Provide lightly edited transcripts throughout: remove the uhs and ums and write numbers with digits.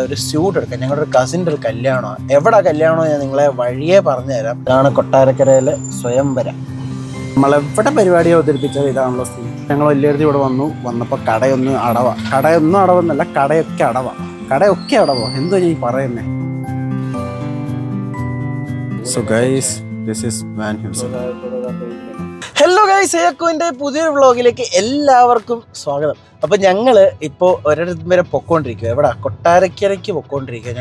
ഒരു സ്യൂട്ട് എടുക്കാം. ഞങ്ങളുടെ ഒരു കസിൻ്റെ ഒരു കല്യാണമാണ്. എവിടെ കല്യാണമോ ഞാൻ നിങ്ങളെ വഴിയെ പറഞ്ഞു തരാം. ഇതാണ് കൊട്ടാരക്കരയിലെ സ്വയംവരം. നമ്മളെവിടെ പരിപാടി അവതരിപ്പിച്ചത് ഇതാണല്ലോ സ്ഥിതി. ഞങ്ങൾ വലിയടുത്ത് ഇവിടെ വന്നപ്പോൾ കടയൊന്നും അടവെന്നല്ല, കടയൊക്കെ അടവോ എന്തോ ഞാൻ പറയുന്നേ. So guys, this is man himself. Hello guys, ഏക്കോൻ്റെ പുതിയൊരു വ്ളോഗിലേക്ക് എല്ലാവർക്കും സ്വാഗതം. അപ്പോൾ ഞങ്ങൾ ഇപ്പോൾ ഒരിടത്ത് വരെ പൊക്കോണ്ടിരിക്കുക. എവിടെ? കൊട്ടാരക്കരയ്ക്ക് പൊക്കോണ്ടിരിക്കുക.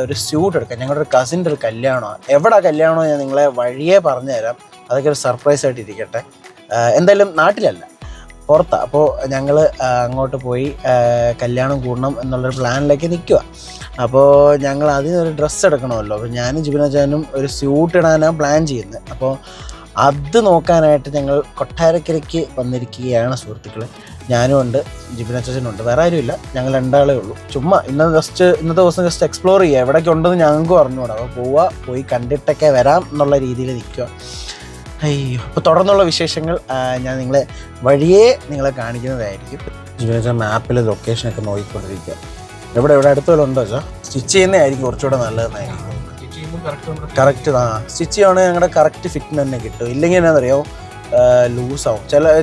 ഒരു സ്യൂട്ട് എടുക്കാം. ഞങ്ങളുടെ ഒരു കസിൻ്റെ ഒരു കല്യാണമാണ്. എവിടെ കല്യാണമോ ഞാൻ നിങ്ങളെ വഴിയെ പറഞ്ഞു തരാം. അതൊക്കെ ഒരു സർപ്രൈസ് ആയിട്ട് ഇരിക്കട്ടെ. എന്തായാലും നാട്ടിലല്ല, പുറത്താണ്. അപ്പോൾ ഞങ്ങൾ അങ്ങോട്ട് പോയി കല്യാണം കൂടണം എന്നുള്ളൊരു പ്ലാനിലേക്ക് നിൽക്കുക. അപ്പോൾ ഞങ്ങൾ അതിനൊരു ഡ്രസ്സ് എടുക്കണമല്ലോ. അപ്പോൾ ഞാനും ജിബിനാച്ചാനും ഒരു സ്യൂട്ട് ഇടാനാണ് പ്ലാൻ ചെയ്യുന്നത്. അപ്പോൾ അത് നോക്കാനായിട്ട് ഞങ്ങൾ കൊട്ടാരക്കരയ്ക്ക് വന്നിരിക്കുകയാണ് സുഹൃത്തുക്കളെ. ഞാനും ഉണ്ട്, ജിബിനാച്ചാനും ഉണ്ട്, വേറെ ആരുമില്ല. ഞങ്ങൾ രണ്ടാളേ ഉള്ളൂ. ചുമ്മാ ഇന്നത്തെ ദിവസം ജസ്റ്റ് എക്സ്പ്ലോർ ചെയ്യുക. എവിടേക്ക് ഉണ്ടെന്ന് ഞങ്ങൾക്ക് അറിഞ്ഞുകൂടാ. അപ്പോൾ പോയി കണ്ടിട്ടൊക്കെ വരാം എന്നുള്ള രീതിയിൽ നിൽക്കുക. അയ്യോ, അപ്പോൾ തുടർന്നുള്ള വിശേഷങ്ങൾ ഞാൻ നിങ്ങളെ കാണിക്കുന്നതായിരിക്കും. ജിബിനാച്ചാൻ മാപ്പിൽ ലൊക്കേഷനൊക്കെ നോക്കിക്കൊണ്ടിരിക്കുക. എവിടെ അടുത്ത വല്ല ഉണ്ടോ വെച്ചാൽ സ്റ്റിച്ച് ചെയ്യുന്നതായിരിക്കും കുറച്ചുകൂടെ നല്ലതെന്നായിരിക്കും. കറക്റ്റ് സ്റ്റിച്ച് ചെയ്യുകയാണെങ്കിൽ ഞങ്ങളുടെ കറക്റ്റ് ഫിറ്റിന് തന്നെ കിട്ടും. ഇല്ലെങ്കിൽ എന്നാണെന്നറിയോ, ലൂസാവും.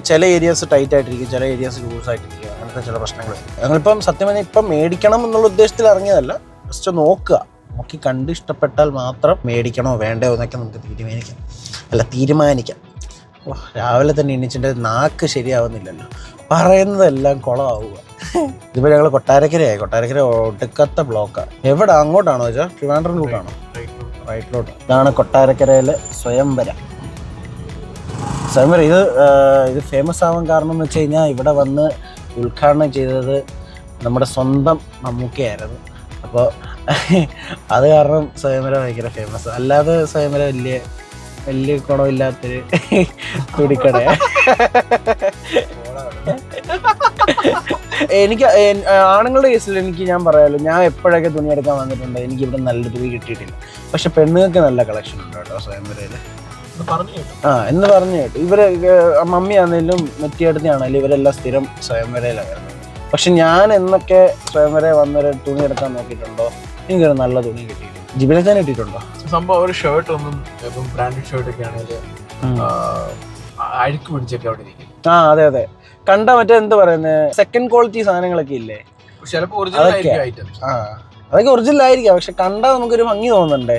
ചില ഏരിയാസ് ടൈറ്റ് ആയിട്ടിരിക്കും, ചില ഏരിയാസ് ലൂസായിട്ടിരിക്കും. അങ്ങനത്തെ ചില പ്രശ്നങ്ങൾ. ഞങ്ങളിപ്പം സത്യം പറഞ്ഞാൽ ഇപ്പം മേടിക്കണം എന്നുള്ള ഉദ്ദേശത്തിൽ ഇറങ്ങിയതല്ല. ജസ്റ്റ് നോക്കി കണ്ട് ഇഷ്ടപ്പെട്ടാൽ മാത്രം മേടിക്കണോ വേണ്ടയോ എന്നൊക്കെ നമുക്ക് തീരുമാനിക്കാം. രാവിലെ തന്നെ എണീച്ചിട്ട് നാക്ക് ശരിയാവുന്നില്ലല്ലോ, പറയുന്നതെല്ലാം കുളമാവുക. ഇതിപ്പോൾ ഞങ്ങൾ കൊട്ടാരക്കര ഒടുക്കത്തെ ബ്ലോക്കാണ്. എവിടെ? അങ്ങോട്ടാണോ വെച്ചാൽ ട്രിവാൻഡ്രം റൂട്ടാണോ? റൈറ്റിലോട്ട്. ഇതാണ് കൊട്ടാരക്കരയിലെ സ്വയംവരം. ഇത് ഫേമസ് ആവാൻ കാരണം എന്ന് വെച്ച് കഴിഞ്ഞാൽ ഇവിടെ വന്ന് ഉദ്ഘാടനം ചെയ്തത് നമ്മുടെ സ്വന്തം മമ്മൂക്കയായിരുന്നു. അപ്പോൾ അത് കാരണം സ്വയംവരം ഭയങ്കര ഫേമസ്. അല്ലാതെ സ്വയംവരം വലിയ ഗുണമില്ലാത്തൊരു തുണിക്കടയാണ്. എനിക്ക് ആണുങ്ങളുടെ കേസിൽ ഞാൻ പറയാമല്ലോ, ഞാൻ എപ്പോഴൊക്കെ തുണി എടുക്കാൻ വന്നിട്ടുണ്ട് എനിക്കിവിടെ നല്ല തുണി കിട്ടിയിട്ടില്ല. പക്ഷെ പെണ്ണുങ്ങൾക്ക് നല്ല കളക്ഷൻ ഉണ്ട് കേട്ടോ സ്വയംവരയിൽ. എന്ന് പറഞ്ഞു കേട്ടു. ഇവര് മമ്മി ആണെങ്കിലും മെറ്റിയടുത്താണെങ്കിലും ഇവരെല്ലാം സ്ഥിരം സ്വയംവരയിലാണ് വരുന്നത്. പക്ഷെ ഞാൻ എന്നൊക്കെ സ്വയംവര വന്നൊരു തുണി എടുക്കാൻ നോക്കിയിട്ടുണ്ടോ, എനിക്കൊരു നല്ല തുണി കിട്ടിയിട്ടുണ്ട്. ജിബിനാച്ചാൻ കിട്ടിയിട്ടുണ്ടോ? സംഭവം ഒരു ഷർട്ട് ഒന്നും ബ്രാൻഡഡ് ഷർട്ട് ഒക്കെ ആണെങ്കിൽ അഴുക്ക് പിടിച്ചൊക്കെ അവിടെ ഇരിക്കും. അതെ കണ്ട മറ്റേ എന്ത് പറയുന്നത്, സെക്കൻഡ് ക്വാളിറ്റി സാധനങ്ങളൊക്കെ ഇല്ലേ, അതൊക്കെ ഒറിജിനൽ ആയിരിക്കാം. പക്ഷെ കണ്ടാൽ നമുക്കൊരു ഭംഗി തോന്നണ്ടേ,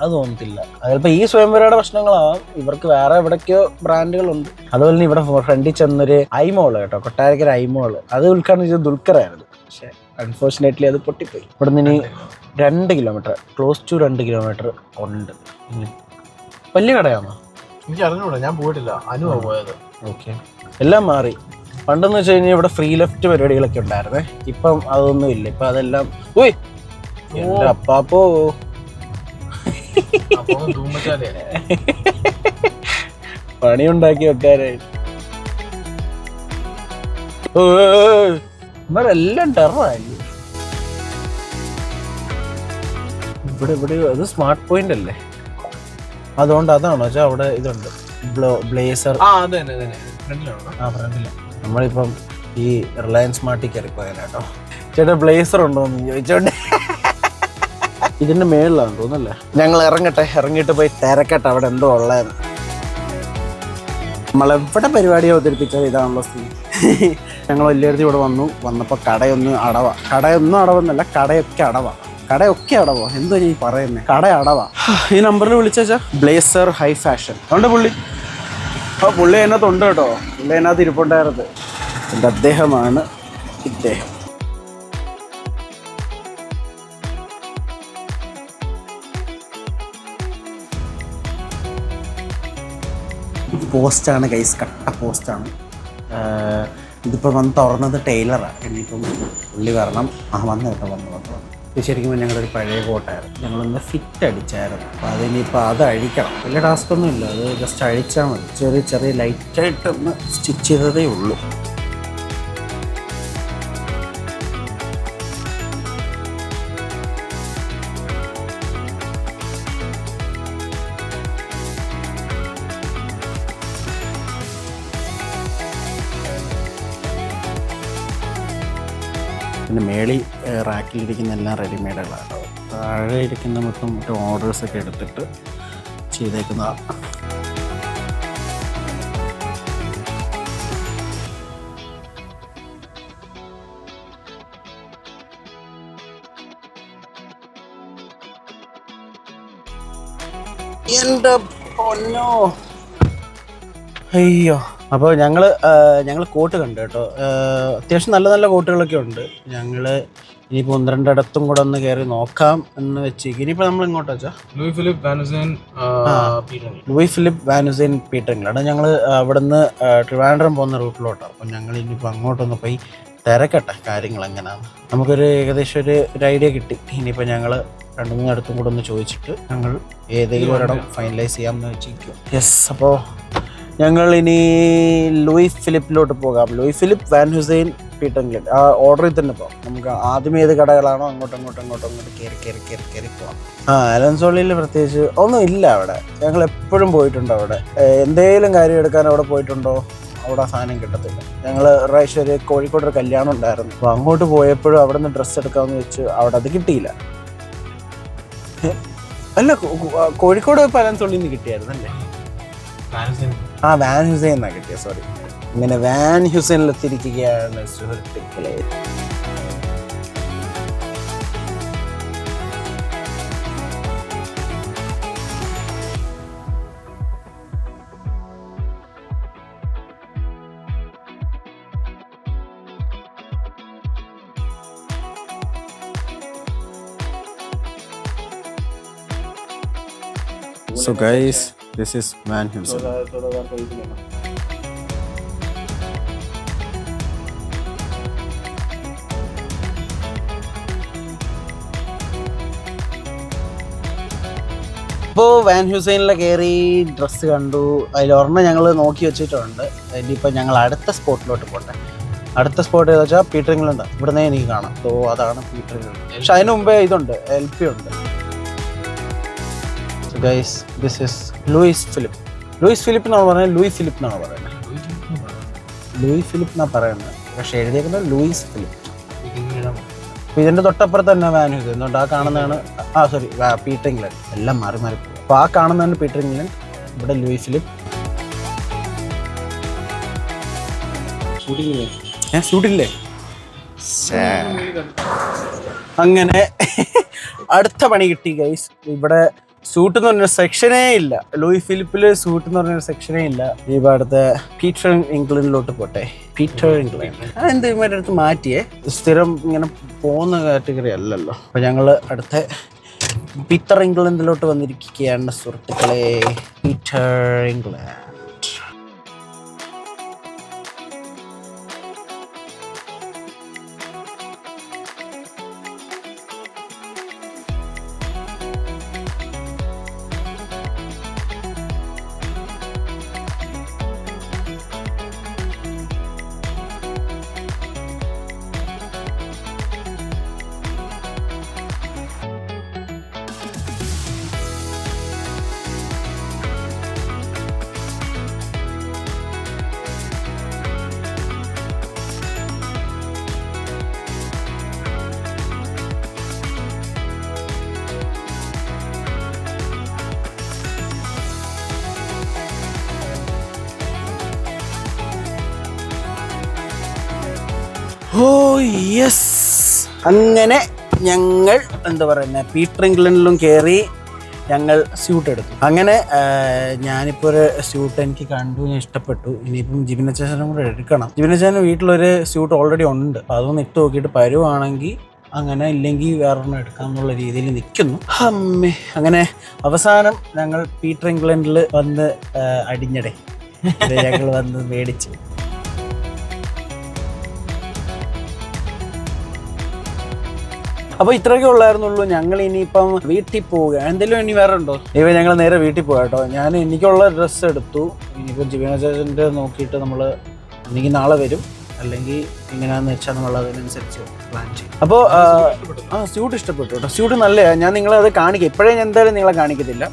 അത് തോന്നത്തില്ല. അതിപ്പോൾ ഈ സ്വയംവരയുടെ പ്രശ്നങ്ങളാവാം. ഇവർക്ക് വേറെ എവിടേക്കോ ബ്രാൻഡുകളുണ്ട്. അതുപോലെ തന്നെ ഇവിടെ ഫ്രണ്ടിൽ ചെന്നൊരു ഐമോള് കേട്ടോ, കൊട്ടാരക്കര ഐമോള്, അത് ഉദ്ഘാടനം ചെയ്തത് ദുൽഖറായിരുന്നു. പക്ഷെ അൺഫോർച്ചുനേറ്റ്ലി അത് പൊട്ടിപ്പോയി. ഇവിടെ നിന്ന് 2 കിലോമീറ്റർ, ക്ലോസ് ടു 2 കിലോമീറ്റർ ഉണ്ട്. വലിയ കടയാണോ? എനിക്ക് അറിഞ്ഞൂടാ, ഞാൻ പോയിട്ടില്ല. അനുവാ പോയത്. ഓക്കെ, എല്ലാം മാറി. പണ്ടെന്ന് വെച്ച് കഴിഞ്ഞാൽ ഇവിടെ ഫ്രീ ലെഫ്റ്റ് പരിപാടികളൊക്കെ ഉണ്ടായിരുന്നേ. ഇപ്പം അതൊന്നും ഇല്ല. ഇപ്പം അതെല്ലാം എൻ്റെ അപ്പാപ്പോ പണിയുണ്ടാക്കി വെക്കാനായിട്ട് ഇവരെല്ലാം ടെററായി. ഇവിടെ അത് സ്മാർട്ട് പോയിന്റ് അല്ലേ, അതുകൊണ്ട് അതാണോ വെച്ചാൽ അവിടെ ഇതുണ്ട് ബ്ലേസർ. ഫ്രണ്ടിലാണ്. നമ്മളിപ്പം ഈ റിലയൻസ് മാർട്ടിൽ കയറിപ്പോയാൽ കേട്ടോ. ചേട്ടാ ബ്ലേസർ ഉണ്ടോ എന്ന് ചോദിച്ചോണ്ട് ഇതിന്റെ മേളിലാണ് തോന്നല്ലേ. ഞങ്ങൾ ഇറങ്ങിയിട്ട് പോയി തിരക്കട്ടെ അവിടെ എന്തോ ഉള്ളതെന്ന്. നമ്മളെവിടെ പരിപാടി അവതരിപ്പിച്ചത് ഇതാണല്ലോ സ്ഥിതി. ഞങ്ങൾ വലിയടുത്ത് ഇവിടെ വന്നപ്പോൾ കടയൊന്നും അടവെന്നല്ല, കടയൊക്കെ അടവോ എന്തോ ഞാൻ പറയുന്നത്, കട അടവാ. ഈ നമ്പറിൽ വിളിച്ചാ ബ്ലേസർ ഹൈ ഫാഷൻ അതുകൊണ്ട് പുള്ളി അതിനകത്തുണ്ട് കേട്ടോ. പുള്ളി അതിനകത്ത് ഇരിപ്പുണ്ടായിരുന്നത്. എൻ്റെ അദ്ദേഹമാണ് ഇദ്ദേഹം. പോസ്റ്റാണ് ഗൈസ്, കട്ട പോസ്റ്റാണ്. ഇതിപ്പോൾ വന്ന് തുറന്നത് ടൈലറാണ്. ഇനിയിപ്പം പുള്ളി വരണം. വന്നു. ഇത് ശരിക്കും ഞങ്ങളുടെ ഒരു പഴയ കോട്ടായിരുന്നു. ഞങ്ങളൊന്ന് ഫിറ്റ് അടിച്ചായിരുന്നു. അപ്പോൾ അതിനിപ്പോൾ അത് അഴിക്കണം. വലിയ ടാസ്കൊന്നും ഇല്ല, അത് ജസ്റ്റ് അഴിച്ചാൽ മതി. ചെറിയ ലൈറ്റായിട്ടൊന്ന് സ്റ്റിച്ച് ചെയ്തതേ ഉള്ളൂ. പിന്നെ മേളി റാക്കിലിരിക്കുന്ന എല്ലാം റെഡിമെയ്ഡുകളാണ്. താഴെ ഇരിക്കുന്ന മറ്റു ഓർഡേഴ്സൊക്കെ എടുത്തിട്ട് ചെയ്തേക്കുന്നതാണ്. എൻ്റെ പൊന്നോ, അയ്യോ. അപ്പോൾ ഞങ്ങൾ കോട്ട് കണ്ടു കേട്ടോ. അത്യാവശ്യം നല്ല നല്ല കോട്ടുകളൊക്കെ ഉണ്ട്. ഞങ്ങൾ ഇനിയിപ്പോൾ 1-2 ഇടത്തും കൂടെ ഒന്ന് കയറി നോക്കാം എന്ന് വെച്ചേക്ക്. ഇനിയിപ്പോൾ നമ്മൾ ഇങ്ങോട്ടാ വെച്ചാൽ ലൂയി ഫിലിപ്പ് വാൻ ഹുസൈൻ പീറ്ററിംഗിലാണ്. ഞങ്ങൾ അവിടുന്ന് ട്രിവാൻഡ്രം പോകുന്ന റൂട്ടിലോട്ടാണ്. അപ്പം ഞങ്ങൾ ഇനിയിപ്പോൾ അങ്ങോട്ടൊന്ന് പോയി തിരക്കട്ടെ കാര്യങ്ങൾ എങ്ങനെയാണ്. നമുക്കൊരു ഏകദേശം ഒരു ഐഡിയ കിട്ടി. ഇനിയിപ്പോൾ ഞങ്ങൾ 2-3 ഇടത്തും കൂടെ ഒന്ന് ചോദിച്ചിട്ട് ഞങ്ങൾ ഏതെങ്കിലും ഒരിടം ഫൈനലൈസ് ചെയ്യാമെന്ന് വെച്ചിരിക്കും. യെസ്, അപ്പോൾ ഞങ്ങൾ ഇനി ലൂയി ഫിലിപ്പിലോട്ട് പോകാം. ലൂയി ഫിലിപ്പ് വാൻ ഹുസൈൻ പീറ്ററിംഗ് ആ ഓർഡറിൽ തന്നെ പോകാം. നമുക്ക് ആദ്യം ഏത് കടകളാണോ അങ്ങോട്ട് കയറി പോകാം. അലൻസോളിയിൽ പ്രത്യേകിച്ച് ഒന്നും ഇല്ല അവിടെ. ഞങ്ങൾ എപ്പോഴും പോയിട്ടുണ്ട് അവിടെ. എന്തെങ്കിലും കാര്യം എടുക്കാൻ അവിടെ പോയിട്ടുണ്ടോ, അവിടെ സാധനം കിട്ടത്തില്ല. ഞങ്ങൾ പ്രാവശ്യം ഒരു കോഴിക്കോട് ഒരു കല്യാണം ഉണ്ടായിരുന്നു. അപ്പോൾ അങ്ങോട്ട് പോയപ്പോഴും അവിടെ നിന്ന് ഡ്രസ്സ് എടുക്കാമെന്ന് വെച്ച് അവിടെ അത് കിട്ടിയില്ല. അല്ല, കോഴിക്കോട് പോയപ്പോൾ അലൻസോളിൽ നിന്ന് കിട്ടിയായിരുന്നു അല്ലേ? വാൻ ഹുസൈൻ എന്നാ കിട്ടിയ, സോറി. ഇങ്ങനെ വാൻ ഹുസൈനിലെത്തിയിരിക്കുകയാണ് സുഹൃത്തുക്കളെ. So guys, this is Van Heusen. ഇപ്പോൾ വാൻ ഹുസൈനിൽ കയറി ഡ്രസ്സ് കണ്ടു. അതിലൊരെണ്ണം ഞങ്ങൾ നോക്കി വെച്ചിട്ടുണ്ട്. ഇനിയിപ്പോൾ ഞങ്ങൾ അടുത്ത സ്പോട്ടിലോട്ട് പോട്ടെ. അടുത്ത സ്പോട്ട് ഏതാ വെച്ചാൽ പീറ്റർ ഇംഗ്ലണ്ട്. ഇവിടുന്ന് എനിക്ക് കാണാം. സോ അതാണ് പീറ്റർ ഇംഗ്ലണ്ട്. പക്ഷെ അതിന് മുമ്പേ ഇതുണ്ട്, LP ഉണ്ട്. Guys, this is Louis Philippe എന്നാണ് പറയുന്നത്. ലൂയി ഫിലിപ്പ് എന്നാണ് പറയുന്നത്. പക്ഷെ എഴുതിയേക്കുന്നത് ലൂയിസ് ഫിലിപ്പ്. അപ്പോൾ ഇതിൻ്റെ തൊട്ടപ്പുറത്ത് തന്നെ വാൻ ഹുസൈൻ. എന്തുകൊണ്ട് ആ കാണുന്നതാണ് സോറി പീറ്റർ ഇംഗ്ലണ്ട്. എല്ലാം മാറി പോകും. അപ്പോൾ ആ കാണുന്നതാണ് പീറ്റർ ഇംഗ്ലണ്ട്, ഇവിടെ ലൂയി ഫിലിപ്പ്. ഷൂട്ടില്ലേ? അങ്ങനെ അടുത്ത പണി കിട്ടി ഗൈസ്. ഇവിടെ സൂട്ട് എന്ന് പറഞ്ഞൊരു സെക്ഷനേ ഇല്ല. ലൂയി ഫിലിപ്പിൽ സൂട്ട് എന്ന് പറഞ്ഞൊരു സെക്ഷനേ ഇല്ല. ഇപ്പോൾ അടുത്ത പീറ്റർ ഇംഗ്ലണ്ടിലോട്ട് പോട്ടെ. പീറ്റർ ഇംഗ്ലണ്ട് എന്ത് ഇവരുടെ അടുത്ത് മാറ്റിയേ. സ്ഥിരം ഇങ്ങനെ പോകുന്ന കാറ്റഗറി അല്ലല്ലോ. അപ്പോൾ ഞങ്ങൾ അടുത്ത പീറ്റർ ഇംഗ്ലണ്ടിലോട്ട് വന്നിരിക്കുകയാണ് സുഹൃത്തുക്കളെ. Peter England. ഓ യെസ്, അങ്ങനെ ഞങ്ങൾ എന്താ പറയുന്നത് പീറ്റർ ഇംഗ്ലണ്ടിലും കയറി ഞങ്ങൾ സ്യൂട്ട് എടുത്തു. അങ്ങനെ ഞാനിപ്പോൾ ഒരു സ്യൂട്ട് എനിക്ക് കണ്ടു, ഞാൻ ഇഷ്ടപ്പെട്ടു. ഇനിയിപ്പം ജിബിനച്ചേനും കൂടെ എടുക്കണം. ജിബിനച്ചേന് വീട്ടിലൊരു സ്യൂട്ട് ഓൾറെഡി ഉണ്ട്. അപ്പോൾ അതൊന്ന് ഇട്ട് നോക്കിയിട്ട് പരുവാണെങ്കിൽ അങ്ങനെ, ഇല്ലെങ്കിൽ വേറൊരെണ്ണം എടുക്കാമെന്നുള്ള രീതിയിൽ നിൽക്കുന്നു. അമ്മേ, അങ്ങനെ അവസാനം ഞങ്ങൾ പീറ്റർ ഇംഗ്ലണ്ടിൽ വന്ന് അടിഞ്ഞടേ ഞങ്ങൾ വന്ന് മേടിച്ചു. അപ്പോൾ ഇത്രയൊക്കെ ഉള്ളായിരുന്നുള്ളൂ. ഞങ്ങൾ ഇനിയിപ്പം വീട്ടിൽ പോവുക. എന്തെങ്കിലും ഇനി വേറെ ഉണ്ടോ? ഇവ ഞങ്ങൾ നേരെ വീട്ടിൽ പോകാം കേട്ടോ. ഞാൻ എനിക്കുള്ള ഡ്രസ്സ് എടുത്തു. ഇനിയിപ്പോൾ ജിബിനച്ചേൻ്റെ നോക്കിയിട്ട് നമ്മൾ എനിക്ക് നാളെ വരും, അല്ലെങ്കിൽ എങ്ങനെയാണെന്ന് വെച്ചാൽ നമ്മൾ അതിനനുസരിച്ച് പ്ലാൻ ചെയ്യും. അപ്പോൾ സ്യൂട്ട് ഇഷ്ടപ്പെട്ടു കേട്ടോ. സ്യൂട്ട് നല്ലതാണ്. ഞാൻ നിങ്ങളത് കാണിക്കാം. ഇപ്പോഴേ ഞാൻ എന്തായാലും നിങ്ങളെ കാണിക്കത്തില്ല.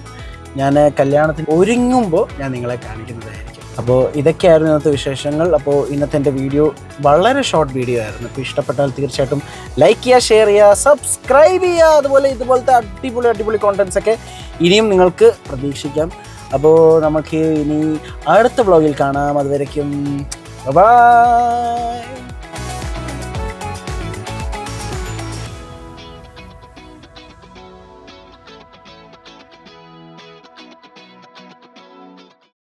ഞാൻ കല്യാണത്തിന് ഒരുങ്ങുമ്പോൾ ഞാൻ നിങ്ങളെ കാണിക്കുന്നതായിരിക്കും. അപ്പോൾ ഇതൊക്കെയായിരുന്നു ഇന്നത്തെ വിശേഷങ്ങൾ. അപ്പോൾ ഇന്നത്തെ എൻ്റെ വീഡിയോ വളരെ ഷോർട്ട് വീഡിയോ ആയിരുന്നു. അപ്പോൾ ഇഷ്ടപ്പെട്ടാൽ തീർച്ചയായിട്ടും ലൈക്ക് ചെയ്യുക, ഷെയർ ചെയ്യുക, സബ്സ്ക്രൈബ് ചെയ്യുക. ഇതുപോലത്തെ അടിപൊളി കോണ്ടൻസ് ഒക്കെ ഇനിയും നിങ്ങൾക്ക് പ്രതീക്ഷിക്കാം. അപ്പോൾ നമുക്ക് ഇനി അടുത്ത വ്ളോഗിൽ കാണാം. അതുവരയ്ക്കും ബൈ.